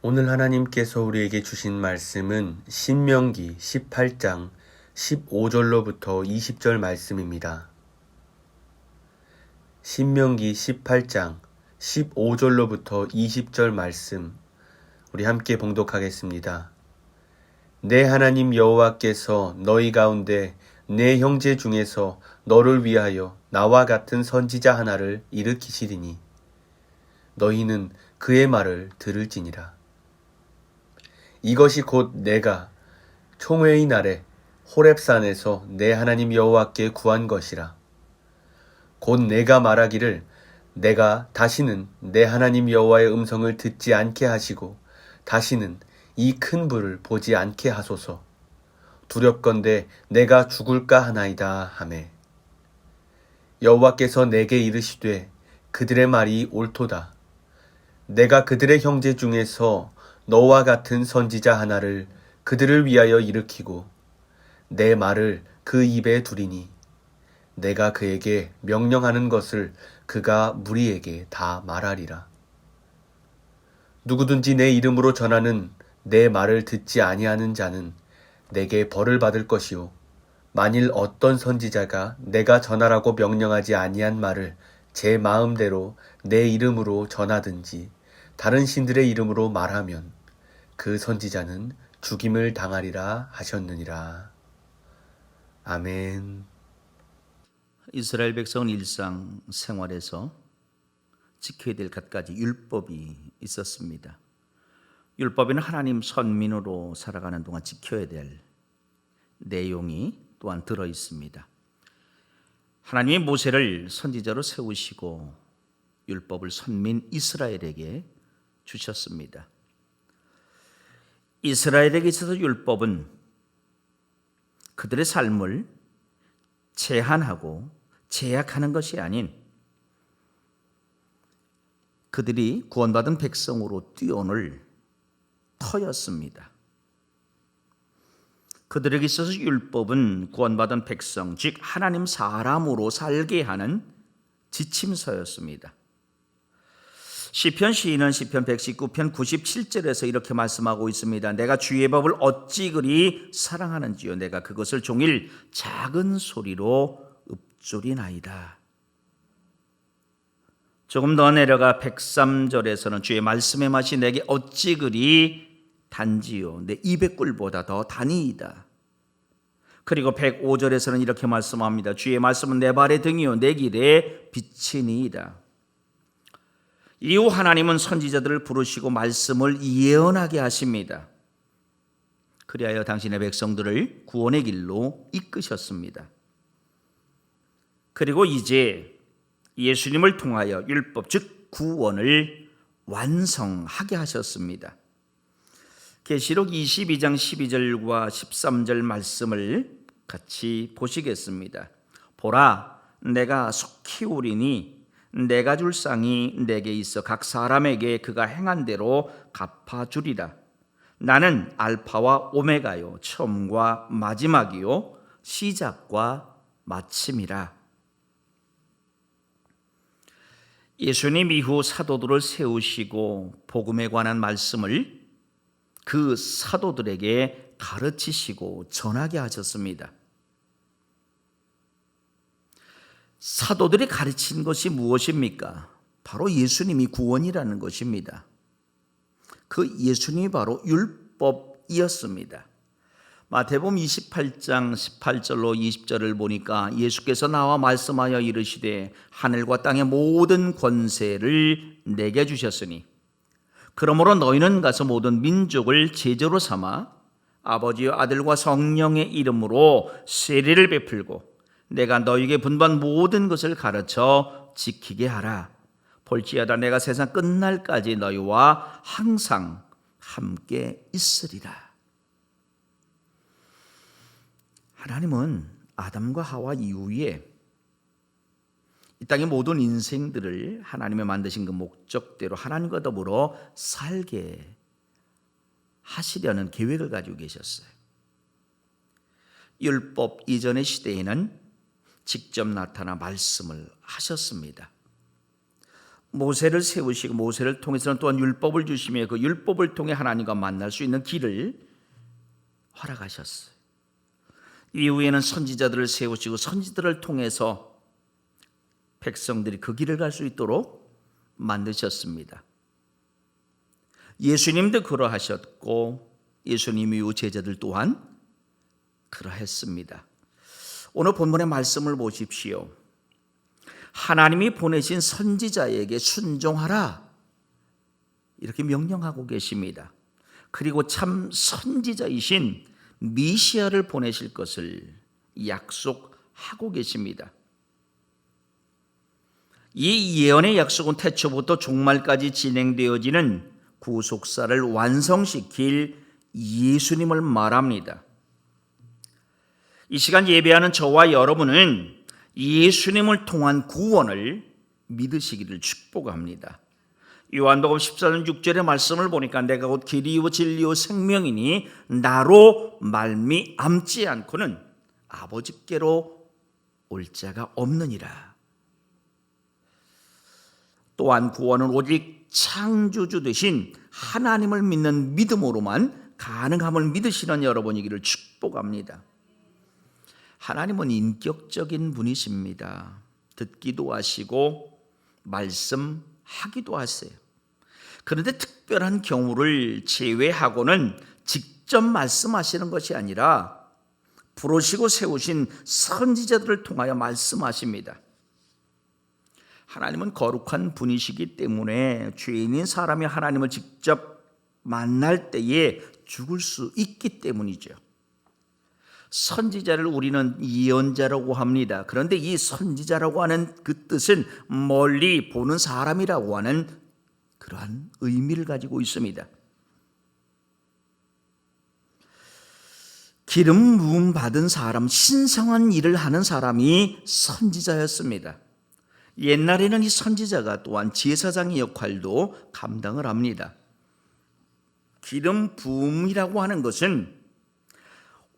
오늘 하나님께서 우리에게 주신 말씀은 신명기 18장 15절로부터 20절 말씀입니다. 신명기 18장 15절로부터 20절 말씀, 우리 함께 봉독하겠습니다. 내 하나님 여호와께서 너희 가운데 내 형제 중에서 너를 위하여 나와 같은 선지자 하나를 일으키시리니 너희는 그의 말을 들을지니라. 이것이 곧 내가 총회의 날에 호렙산에서 내 하나님 여호와께 구한 것이라. 곧 내가 말하기를 내가 다시는 내 하나님 여호와의 음성을 듣지 않게 하시고 다시는 이 큰 불을 보지 않게 하소서. 두렵건대 내가 죽을까 하나이다 하매 여호와께서 내게 이르시되 그들의 말이 옳도다. 내가 그들의 형제 중에서 너와 같은 선지자 하나를 그들을 위하여 일으키고 내 말을 그 입에 두리니 내가 그에게 명령하는 것을 그가 무리에게 다 말하리라. 누구든지 내 이름으로 전하는 내 말을 듣지 아니하는 자는 내게 벌을 받을 것이요 만일 어떤 선지자가 내가 전하라고 명령하지 아니한 말을 제 마음대로 내 이름으로 전하든지 다른 신들의 이름으로 말하면 그 선지자는 죽임을 당하리라 하셨느니라. 아멘. 이스라엘 백성은 일상 생활에서 지켜야 될 갖가지 율법이 있었습니다. 율법에는 하나님 선민으로 살아가는 동안 지켜야 될 내용이 또한 들어 있습니다. 하나님이 모세를 선지자로 세우시고 율법을 선민 이스라엘에게 주셨습니다. 이스라엘에게 있어서 율법은 그들의 삶을 제한하고 제약하는 것이 아닌 그들이 구원받은 백성으로 뛰어놀 터였습니다. 그들에게 있어서 율법은 구원받은 백성, 즉 하나님 사람으로 살게 하는 지침서였습니다. 시편 시인은 시편 119편 97절에서 이렇게 말씀하고 있습니다. 내가 주의 법을 어찌 그리 사랑하는지요. 내가 그것을 종일 작은 소리로 읊조리나이다. 조금 더 내려가 103절에서는 주의 말씀의 맛이 내게 어찌 그리 단지요. 내 입의 꿀보다 더 단이이다. 그리고 105절에서는 이렇게 말씀합니다. 주의 말씀은 내 발의 등이요 내 길에 빛이니이다. 이후 하나님은 선지자들을 부르시고 말씀을 예언하게 하십니다. 그리하여 당신의 백성들을 구원의 길로 이끄셨습니다. 그리고 이제 예수님을 통하여 율법 즉 구원을 완성하게 하셨습니다. 계시록 22장 12절과 13절 말씀을 같이 보시겠습니다. 보라 내가 속히 오리니 내가 줄 쌍이 내게 있어 각 사람에게 그가 행한 대로 갚아주리라. 나는 알파와 오메가요 처음과 마지막이요 시작과 마침이라. 예수님 이후 사도들을 세우시고 복음에 관한 말씀을 그 사도들에게 가르치시고 전하게 하셨습니다. 사도들이 가르친 것이 무엇입니까? 바로 예수님이 구원이라는 것입니다. 그 예수님이 바로 율법이었습니다. 마태복음 28장 18절로 20절을 보니까 예수께서 나와 말씀하여 이르시되 하늘과 땅의 모든 권세를 내게 주셨으니 그러므로 너희는 가서 모든 민족을 제자로 삼아 아버지와 아들과 성령의 이름으로 세례를 베풀고 내가 너희에게 분부한 모든 것을 가르쳐 지키게 하라. 볼지어다 내가 세상 끝날까지 너희와 항상 함께 있으리라. 하나님은 아담과 하와 이후에 이 땅의 모든 인생들을 하나님의 만드신 그 목적대로 하나님과 더불어 살게 하시려는 계획을 가지고 계셨어요. 율법 이전의 시대에는 직접 나타나 말씀을 하셨습니다. 모세를 세우시고 모세를 통해서는 또한 율법을 주시며 그 율법을 통해 하나님과 만날 수 있는 길을 허락하셨어요. 이후에는 선지자들을 세우시고 선지자들을 통해서 백성들이 그 길을 갈 수 있도록 만드셨습니다. 예수님도 그러하셨고 예수님 이후 제자들 또한 그러했습니다. 오늘 본문의 말씀을 보십시오. 하나님이 보내신 선지자에게 순종하라 이렇게 명령하고 계십니다. 그리고 참 선지자이신 미시아를 보내실 것을 약속하고 계십니다. 이 예언의 약속은 태초부터 종말까지 진행되어지는 구속사를 완성시킬 예수님을 말합니다. 이 시간 예배하는 저와 여러분은 예수님을 통한 구원을 믿으시기를 축복합니다. 요한복음 14장 6절의 말씀을 보니까 내가 곧 길이요 진리요 생명이니 나로 말미암지 않고는 아버지께로 올 자가 없느니라. 또한 구원은 오직 창조주 되신 하나님을 믿는 믿음으로만 가능함을 믿으시는 여러분이기를 축복합니다. 하나님은 인격적인 분이십니다. 듣기도 하시고 말씀하기도 하세요. 그런데 특별한 경우를 제외하고는 직접 말씀하시는 것이 아니라 부르시고 세우신 선지자들을 통하여 말씀하십니다. 하나님은 거룩한 분이시기 때문에 죄인인 사람이 하나님을 직접 만날 때에 죽을 수 있기 때문이죠. 선지자를 우리는 예언자라고 합니다. 그런데 이 선지자라고 하는 그 뜻은 멀리 보는 사람이라고 하는 그러한 의미를 가지고 있습니다. 기름 부음 받은 사람, 신성한 일을 하는 사람이 선지자였습니다. 옛날에는 이 선지자가 또한 제사장의 역할도 감당을 합니다. 기름 부음이라고 하는 것은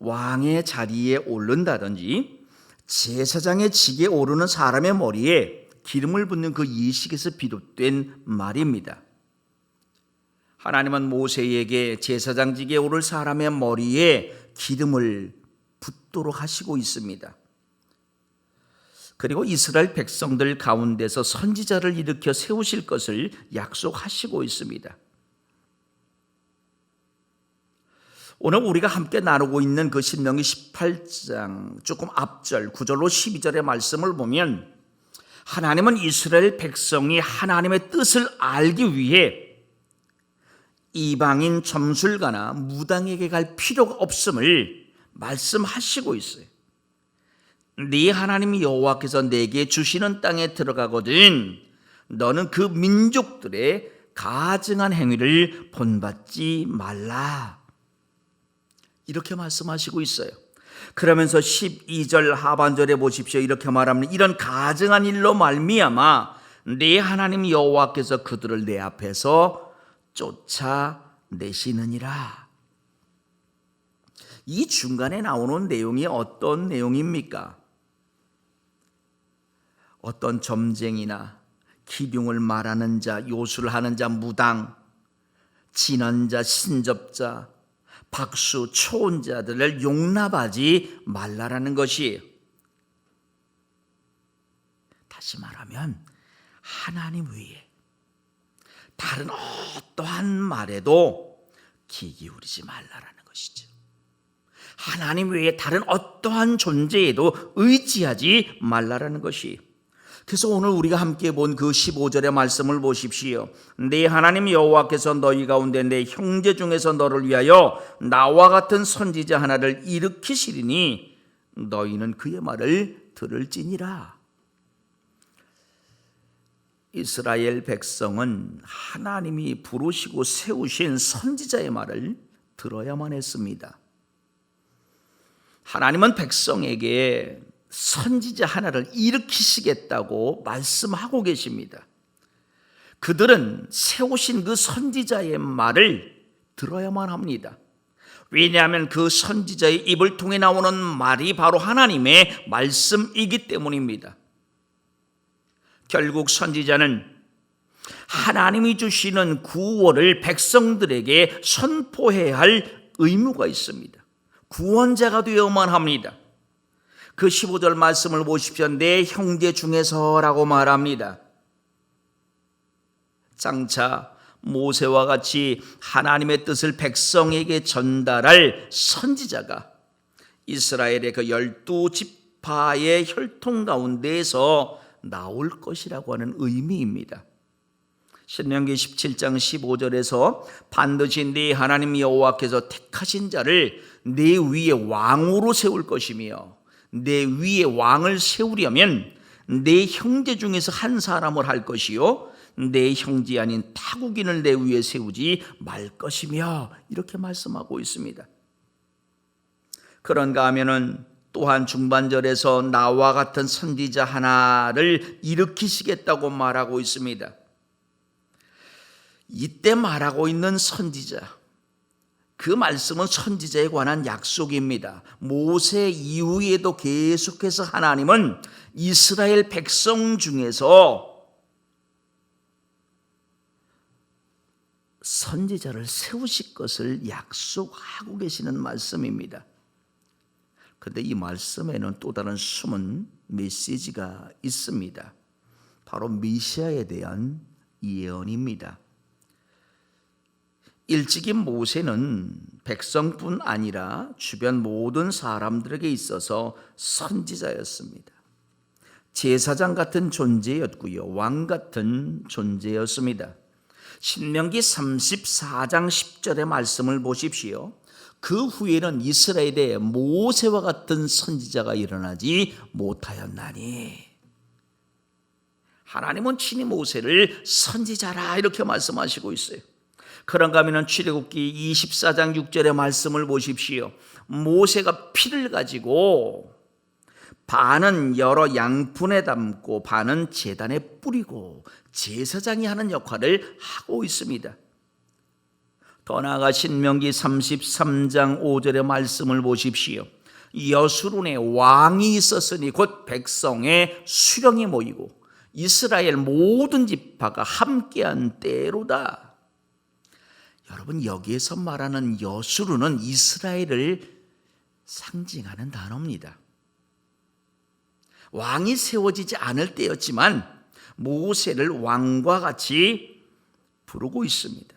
왕의 자리에 오른다든지 제사장의 직에 오르는 사람의 머리에 기름을 붓는 그 예식에서 비롯된 말입니다. 하나님은 모세에게 제사장직에 오를 사람의 머리에 기름을 붓도록 하시고 있습니다. 그리고 이스라엘 백성들 가운데서 선지자를 일으켜 세우실 것을 약속하시고 있습니다. 오늘 우리가 함께 나누고 있는 그 신명기 18장 조금 앞절 9절로 12절의 말씀을 보면 하나님은 이스라엘 백성이 하나님의 뜻을 알기 위해 이방인 점술가나 무당에게 갈 필요가 없음을 말씀하시고 있어요. 네 하나님 여호와께서 내게 주시는 땅에 들어가거든 너는 그 민족들의 가증한 행위를 본받지 말라. 이렇게 말씀하시고 있어요. 그러면서 12절 하반절에 보십시오. 이렇게 말합니다. 이런 가증한 일로 말미암아 네 하나님 여호와께서 그들을 내 앞에서 쫓아내시느니라. 이 중간에 나오는 내용이 어떤 내용입니까? 어떤 점쟁이나 기둥을 말하는 자, 요술을 하는 자, 무당, 진언자, 신접자, 박수, 초혼자들을 용납하지 말라라는 것이에요. 다시 말하면 하나님 외에 다른 어떠한 말에도 귀 기울이지 말라라는 것이죠. 하나님 외에 다른 어떠한 존재에도 의지하지 말라라는 것이에요. 그래서 오늘 우리가 함께 본 그 15절의 말씀을 보십시오. 네 하나님 여호와께서 너희 가운데 내 형제 중에서 너를 위하여 나와 같은 선지자 하나를 일으키시리니 너희는 그의 말을 들을지니라. 이스라엘 백성은 하나님이 부르시고 세우신 선지자의 말을 들어야만 했습니다. 하나님은 백성에게 선지자 하나를 일으키시겠다고 말씀하고 계십니다. 그들은 세우신 그 선지자의 말을 들어야만 합니다. 왜냐하면 그 선지자의 입을 통해 나오는 말이 바로 하나님의 말씀이기 때문입니다. 결국 선지자는 하나님이 주시는 구원을 백성들에게 선포해야 할 의무가 있습니다. 구원자가 되어야만 합니다. 그 15절 말씀을 보십시오. 내 형제 중에서라고 말합니다. 장차 모세와 같이 하나님의 뜻을 백성에게 전달할 선지자가 이스라엘의 그 12지파의 혈통 가운데에서 나올 것이라고 하는 의미입니다. 신명기 17장 15절에서 반드시 네 하나님 여호와께서 택하신 자를 네 위에 왕으로 세울 것이며 내 위에 왕을 세우려면 내 형제 중에서 한 사람을 할 것이요 내 형제 아닌 타국인을 내 위에 세우지 말 것이며 이렇게 말씀하고 있습니다. 그런가 하면은 또한 중반절에서 나와 같은 선지자 하나를 일으키시겠다고 말하고 있습니다. 이때 말하고 있는 선지자, 그 말씀은 선지자에 관한 약속입니다. 모세 이후에도 계속해서 하나님은 이스라엘 백성 중에서 선지자를 세우실 것을 약속하고 계시는 말씀입니다. 그런데 이 말씀에는 또 다른 숨은 메시지가 있습니다. 바로 메시아에 대한 예언입니다. 일찍이 모세는 백성뿐 아니라 주변 모든 사람들에게 있어서 선지자였습니다. 제사장 같은 존재였고요, 왕 같은 존재였습니다. 신명기 34장 10절의 말씀을 보십시오. 그 후에는 이스라엘에 모세와 같은 선지자가 일어나지 못하였나니. 하나님은 친히 모세를 선지자라 이렇게 말씀하시고 있어요. 그런가 하면 출애굽기 24장 6절의 말씀을 보십시오. 모세가 피를 가지고 반은 여러 양푼에 담고 반은 제단에 뿌리고 제사장이 하는 역할을 하고 있습니다. 더 나아가 신명기 33장 5절의 말씀을 보십시오. 여수론에 왕이 있었으니 곧 백성의 수령이 모이고 이스라엘 모든 지파가 함께한 때로다. 여러분, 여기에서 말하는 여수론은 이스라엘을 상징하는 단어입니다. 왕이 세워지지 않을 때였지만 모세를 왕과 같이 부르고 있습니다.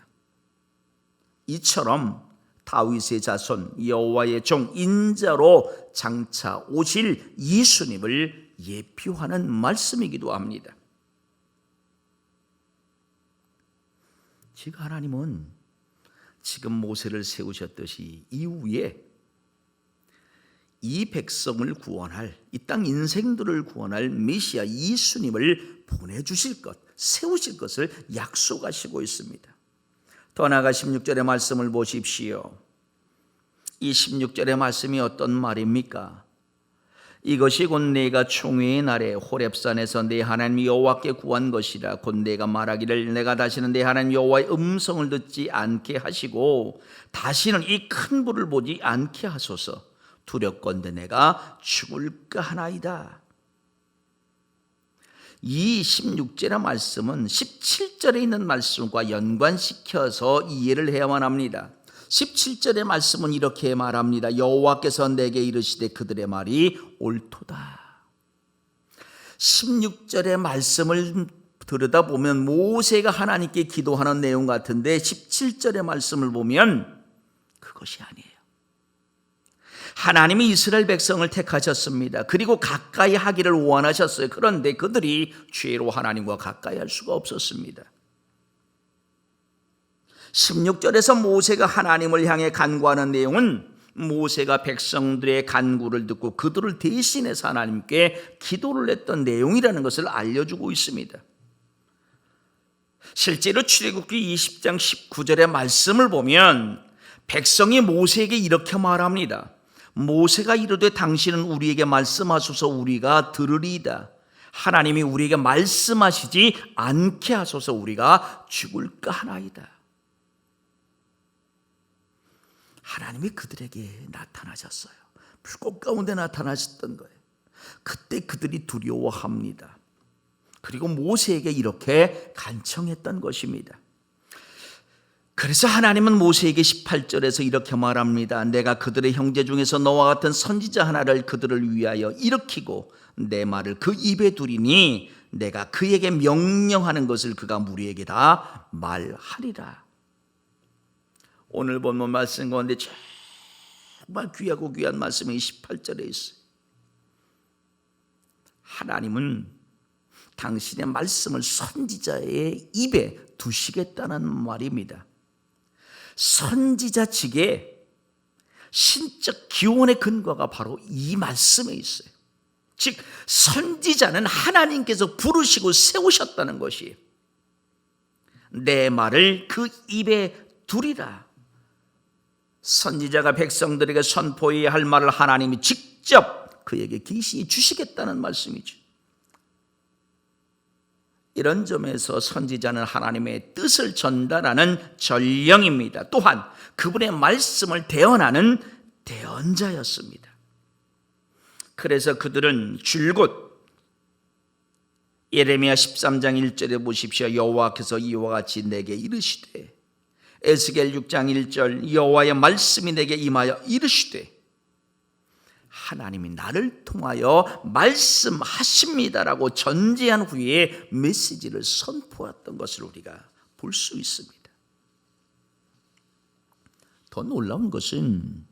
이처럼 다윗의 자손 여호와의 종 인자로 장차 오실 예수님을 예표하는 말씀이기도 합니다. 즉 하나님은 지금 모세를 세우셨듯이 이후에 이 백성을 구원할, 이 땅 인생들을 구원할 메시아 예수님을 보내주실 것, 세우실 것을 약속하시고 있습니다. 더 나아가 16절의 말씀을 보십시오. 이 16절의 말씀이 어떤 말입니까? 이것이 곧 내가 총회의 날에 호렙산에서 내 하나님 여호와께 구한 것이라. 곧 내가 말하기를 내가 다시는 내 하나님 여호와의 음성을 듣지 않게 하시고 다시는 이 큰 불을 보지 않게 하소서. 두렵건대 내가 죽을까 하나이다. 이 16절의 말씀은 17절에 있는 말씀과 연관시켜서 이해를 해야만 합니다. 17절의 말씀은 이렇게 말합니다. 여호와께서 내게 이르시되 그들의 말이 옳도다. 16절의 말씀을 들여다보면 모세가 하나님께 기도하는 내용 같은데 17절의 말씀을 보면 그것이 아니에요. 하나님이 이스라엘 백성을 택하셨습니다. 그리고 가까이 하기를 원하셨어요. 그런데 그들이 죄로 하나님과 가까이 할 수가 없었습니다. 16절에서 모세가 하나님을 향해 간구하는 내용은 모세가 백성들의 간구를 듣고 그들을 대신해서 하나님께 기도를 했던 내용이라는 것을 알려주고 있습니다. 실제로 출애굽기 20장 19절의 말씀을 보면 백성이 모세에게 이렇게 말합니다. 모세가 이르되 당신은 우리에게 말씀하소서 우리가 들으리이다. 하나님이 우리에게 말씀하시지 않게 하소서 우리가 죽을까 하나이다. 하나님이 그들에게 나타나셨어요. 불꽃 가운데 나타나셨던 거예요. 그때 그들이 두려워합니다. 그리고 모세에게 이렇게 간청했던 것입니다. 그래서 하나님은 모세에게 18절에서 이렇게 말합니다. 내가 그들의 형제 중에서 너와 같은 선지자 하나를 그들을 위하여 일으키고 내 말을 그 입에 두리니 내가 그에게 명령하는 것을 그가 무리에게 다 말하리라. 오늘 본문 말씀 가운데 정말 귀하고 귀한 말씀이 18절에 있어요. 하나님은 당신의 말씀을 선지자의 입에 두시겠다는 말입니다. 선지자 측의 신적 기원의 근거가 바로 이 말씀에 있어요. 즉 선지자는 하나님께서 부르시고 세우셨다는 것이에요. 내 말을 그 입에 두리라. 선지자가 백성들에게 선포해야 할 말을 하나님이 직접 그에게 계시 주시겠다는 말씀이죠. 이런 점에서 선지자는 하나님의 뜻을 전달하는 전령입니다. 또한 그분의 말씀을 대언하는 대언자였습니다. 그래서 그들은 줄곧 예레미야 13장 1절에 보십시오. 여호와께서 이와 같이 내게 이르시되, 에스겔 6장 1절 여호와의 말씀이 내게 임하여 이르시되, 하나님이 나를 통하여 말씀하십니다라고 전제한 후에 메시지를 선포했던 것을 우리가 볼 수 있습니다. 더 놀라운 것은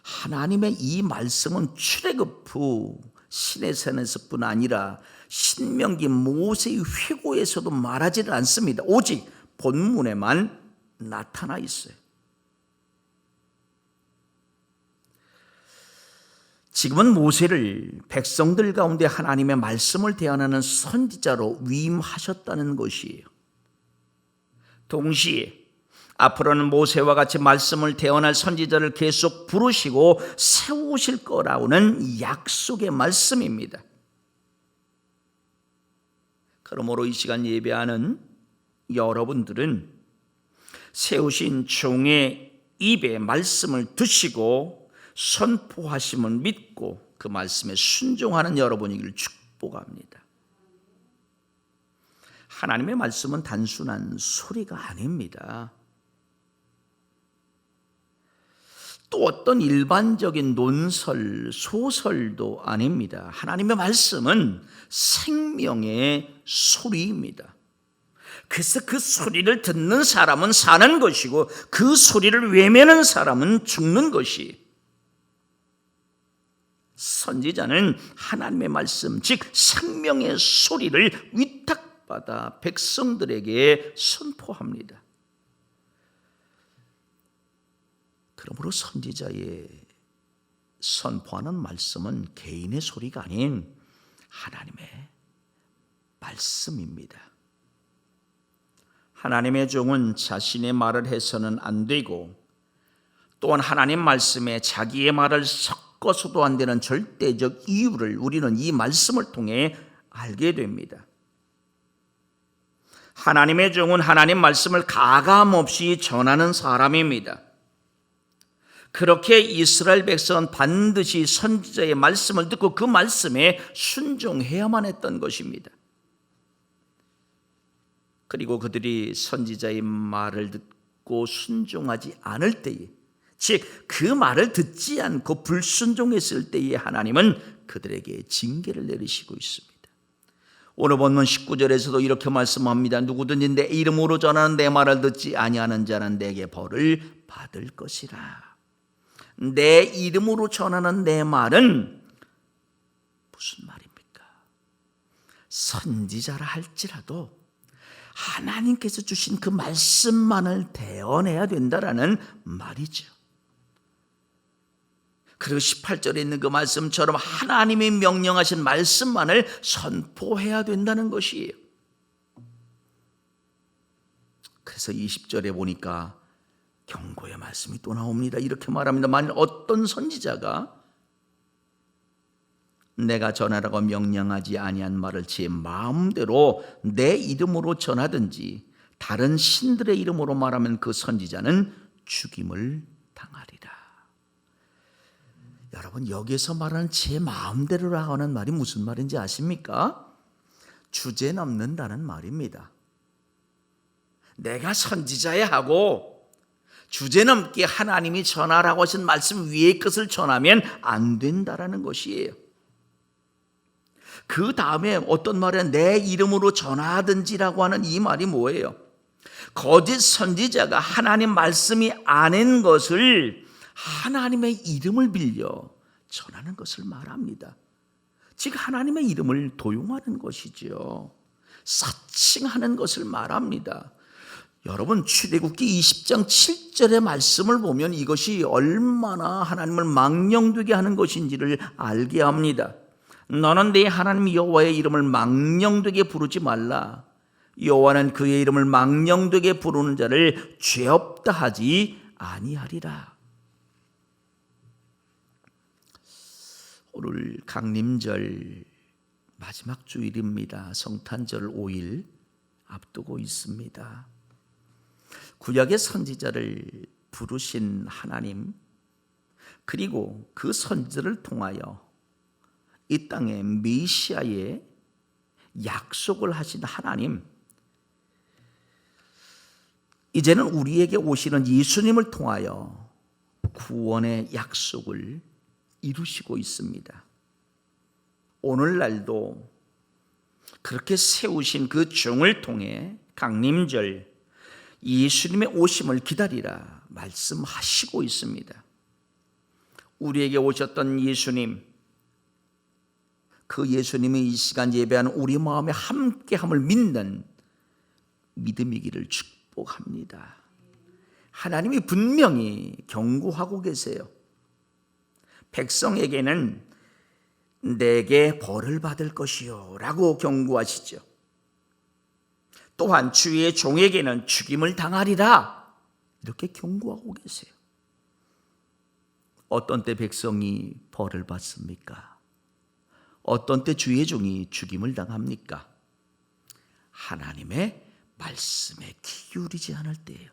하나님의 이 말씀은 출애굽 후 시내산에서뿐 아니라 신명기 모세의 회고에서도 말하지는 않습니다. 오직 본문에만 나타나 있어요. 지금은 모세를 백성들 가운데 하나님의 말씀을 대언하는 선지자로 위임하셨다는 것이에요. 동시에 앞으로는 모세와 같이 말씀을 대언할 선지자를 계속 부르시고 세우실 거라는 약속의 말씀입니다. 그러므로 이 시간 예배하는 여러분들은 세우신 종의 입에 말씀을 두시고 선포하심을 믿고 그 말씀에 순종하는 여러분이기를 축복합니다. 하나님의 말씀은 단순한 소리가 아닙니다. 또 어떤 일반적인 논설, 소설도 아닙니다. 하나님의 말씀은 생명의 소리입니다. 그래서 그 소리를 듣는 사람은 사는 것이고 그 소리를 외면하는 사람은 죽는 것이. 선지자는 하나님의 말씀, 즉 생명의 소리를 위탁받아 백성들에게 선포합니다. 그러므로 선지자의 선포하는 말씀은 개인의 소리가 아닌 하나님의 말씀입니다. 하나님의 종은 자신의 말을 해서는 안 되고 또한 하나님 말씀에 자기의 말을 섞어서도 안 되는 절대적 이유를 우리는 이 말씀을 통해 알게 됩니다. 하나님의 종은 하나님 말씀을 가감없이 전하는 사람입니다. 그렇게 이스라엘 백성은 반드시 선지자의 말씀을 듣고 그 말씀에 순종해야만 했던 것입니다. 그리고 그들이 선지자의 말을 듣고 순종하지 않을 때에, 즉 그 말을 듣지 않고 불순종했을 때에 하나님은 그들에게 징계를 내리시고 있습니다. 오늘 본문 19절에서도 이렇게 말씀합니다. 누구든지 내 이름으로 전하는 내 말을 듣지 아니하는 자는 내게 벌을 받을 것이라. 내 이름으로 전하는 내 말은 무슨 말입니까? 선지자라 할지라도 하나님께서 주신 그 말씀만을 대언해야 된다라는 말이죠. 그리고 18절에 있는 그 말씀처럼 하나님이 명령하신 말씀만을 선포해야 된다는 것이에요. 그래서 20절에 보니까 경고의 말씀이 또 나옵니다. 이렇게 말합니다. 만일 어떤 선지자가 내가 전하라고 명령하지 아니한 말을 제 마음대로 내 이름으로 전하든지 다른 신들의 이름으로 말하면 그 선지자는 죽임을 당하리라. 여러분, 여기서 말하는 제 마음대로라고 하는 말이 무슨 말인지 아십니까? 주제 넘는다는 말입니다. 내가 선지자야 하고 주제 넘게 하나님이 전하라고 하신 말씀 위의 것을 전하면 안 된다라는 것이에요. 그 다음에 어떤 말은 내 이름으로 전하든지라고 하는 이 말이 뭐예요? 거짓 선지자가 하나님 말씀이 아닌 것을 하나님의 이름을 빌려 전하는 것을 말합니다. 즉 하나님의 이름을 도용하는 것이죠. 사칭하는 것을 말합니다. 여러분 출애굽기 20장 7절의 말씀을 보면 이것이 얼마나 하나님을 망령되게 하는 것인지를 알게 합니다. 너는 네 하나님 여호와의 이름을 망령되게 부르지 말라. 여호와는 그의 이름을 망령되게 부르는 자를 죄 없다 하지 아니하리라. 오늘 강림절 마지막 주일입니다. 성탄절 5일 앞두고 있습니다. 구약의 선지자를 부르신 하나님, 그리고 그 선지자를 통하여 이 땅에 메시아의 약속을 하신 하나님, 이제는 우리에게 오시는 예수님을 통하여 구원의 약속을 이루시고 있습니다. 오늘날도 그렇게 세우신 그 종을 통해 강림절 예수님의 오심을 기다리라 말씀하시고 있습니다. 우리에게 오셨던 예수님, 그 예수님이 이 시간 예배하는 우리 마음에 함께함을 믿는 믿음이기를 축복합니다. 하나님이 분명히 경고하고 계세요. 백성에게는 내게 벌을 받을 것이요 라고 경고하시죠. 또한 주의 종에게는 죽임을 당하리라 이렇게 경고하고 계세요. 어떤 때 백성이 벌을 받습니까? 어떤 때 주의 종이 죽임을 당합니까? 하나님의 말씀에 귀 기울이지 않을 때예요.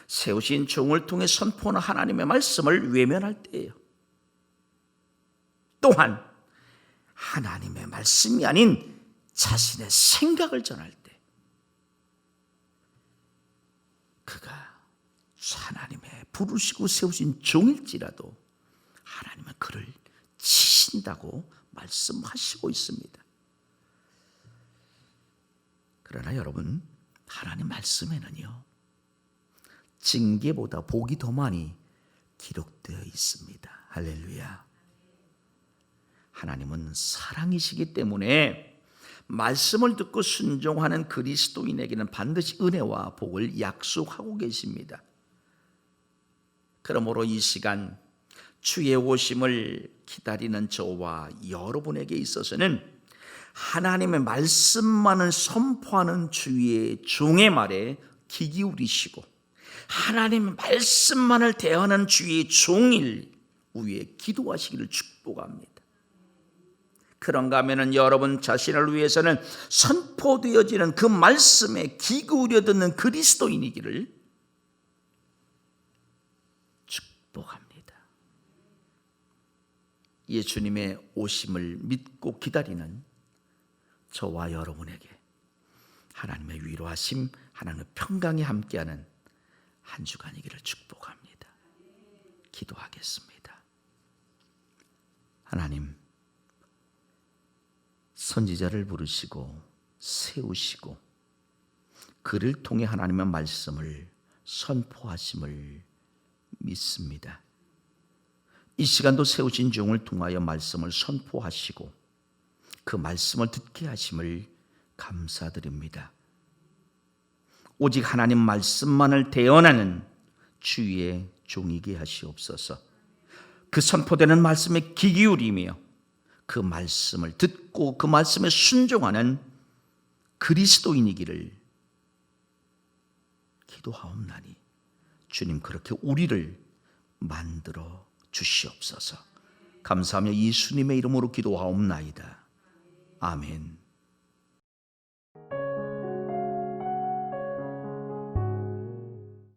세우신 종을 통해 선포하는 하나님의 말씀을 외면할 때예요. 또한 하나님의 말씀이 아닌 자신의 생각을 전할 때, 그가 하나님의 부르시고 세우신 종일지라도 하나님은 그를 치신다고 말씀하시고 있습니다. 그러나 여러분, 하나님 말씀에는요, 징계보다 복이 더 많이 기록되어 있습니다. 할렐루야. 하나님은 사랑이시기 때문에 말씀을 듣고 순종하는 그리스도인에게는 반드시 은혜와 복을 약속하고 계십니다. 그러므로 이 시간 주의 오심을 기다리는 저와 여러분에게 있어서는 하나님의 말씀만을 선포하는 주의 종의 말에 귀 기울이시고 하나님의 말씀만을 대하는 주의 종일 위에 기도하시기를 축복합니다. 그런가 하면은 여러분 자신을 위해서는 선포되어지는 그 말씀에 귀 기울여 듣는 그리스도인이기를 축복합니다. 예수님의 오심을 믿고 기다리는 저와 여러분에게 하나님의 위로하심, 하나님의 평강이 함께하는 한 주간이기를 축복합니다. 기도하겠습니다. 하나님, 선지자를 부르시고 세우시고 그를 통해 하나님의 말씀을 선포하심을 믿습니다. 이 시간도 세우신 종을 통하여 말씀을 선포하시고 그 말씀을 듣게 하심을 감사드립니다. 오직 하나님 말씀만을 대언하는 주의 종이게 하시옵소서. 그 선포되는 말씀에 귀 기울이며 그 말씀을 듣고 그 말씀에 순종하는 그리스도인이기를 기도하옵나니 주님 그렇게 우리를 만들어 주시옵소서. 감사하며 예수님의 이름으로 기도하옵나이다. 아멘.